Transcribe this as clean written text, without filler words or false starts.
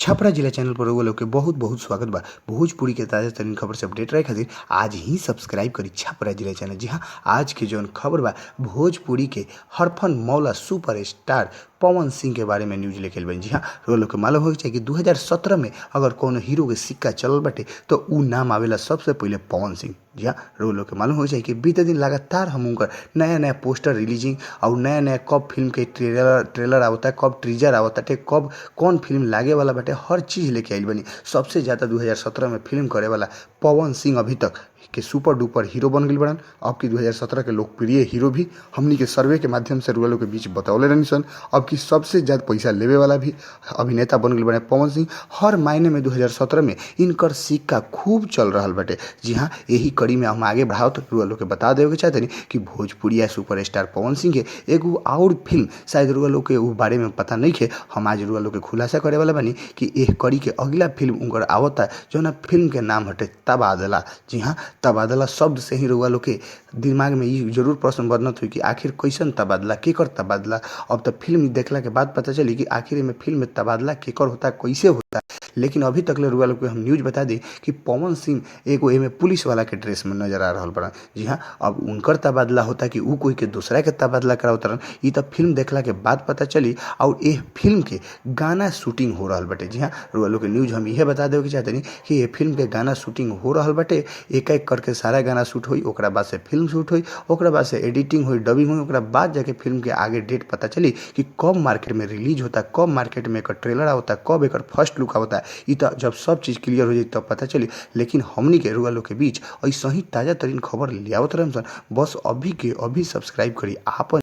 छपरा जिला चैनल पर रउआ लोग के बहुत बहुत स्वागत बा। भोजपुरी के ताजा तरीन खबर से अपडेट रहे खातिर आज ही सब्सक्राइब करी छपरा जिला चैनल। जी हाँ, आज के जौन खबर बा भोजपुरी के हरफन मौला सुपर स्टार पवन सिंह के बारे में न्यूज लेके आइल बानी। जी हाँ, रउआ लोग के मालूम हो चाहिए कि 2017 में अगर कोनो हीरो के सिक्का चलल बाटे तो ऊ नाम आवेला सबसे पहले पवन सिंह। जी हाँ, रउआ लोग के मालूम हो चाहिए कि बीते दिन लगातार हम उनकर नया नया पोस्टर रिलीजिंग और नया नया कब फिल्म के ट्रेलर आवता, कब टीजर आवता, कब कौन फिल्म लागे वाला बाटे, हर चीज लेके आइल बनी। सबसे ज्यादा 2017 में फिल्म करे वाला पवन सिंह अभी तक के सुपर डुपर हीरो बन गई बड़न। अब की 2017 के लोकप्रिय हीरो भी हमनी के सर्वे के माध्यम से रुआ लोग के बीच बतौले रहनी सन। अब की सबसे ज्यादा पैसा लेवे वाला भी अभिनेता बन गई बने पवन सिंह। हर महीने में 2017 में इनकर सिक्का खूब चल रहा बाटे। जी हाँ, यही कड़ी में हम आगे बढ़ाओ तो रुआ लोग के बता देवे के चाहते कि भोजपुरिया सुपर स्टार पवन सिंह के एगो और फिल्म शायद रुआ लोग के बारे में पता नहीं है। हम आज रुआ लोग के खुलासा करे वाला बनी कि एह कड़ी के अगला फिल्म उनकर आवता जो ना फिल्म के नाम हटे तबादला। जी हाँ, तबादला शब्द से ही रउआ लोग के दिमाग में ये जरूर प्रश्न बनत हुई कि आखिर कैसन तबादला, केकर तबादला। अब तो फिल्म देखला के बाद पता चली कि आखिर में फिल्म में तबादला केकर होता, कैसे होता। लेकिन अभी तक ले रुआ लोग को हम न्यूज बता दी कि पवन सिंह एगो एमे पुलिस वाला के ड्रेस में नजर आ रहा बड़ा। जी हाँ, अब उनकर तबादला होता कि ऊ कोई के दूसरा के तबादला करावतरन, ई तो फिल्म देखला के बाद पता चली। और ये फिल्म के गाना शूटिंग हो रहा बटे। जी हाँ, रुआ लोग के न्यूज हम यह बता देवे के चाहते कि ये फिल्म के गाना शूटिंग हो रहा बटे। एक एक करके सारा गाना शूट हुई, ओकरा बाद से फिल्म शूट हुई, ओकरा बाद से एडिटिंग हुई, डबिंग हुई, ओकरा बाद जाके फिल्म के आगे डेट पता चली कि कब मार्केट में रिलीज होता, कब मार्केट में एक ट्रेलर आवता, कब एक फर्स्ट लुक आवता। ई तो जब सब चीज क्लियर हो जाए तब पता चली। लेकिन हमनी के रुआ लोग के बीच ऐसा ही ताजा तरीन खबर ले आवत रहम सन। बस अभी के अभी सब्सक्राइब करी आप।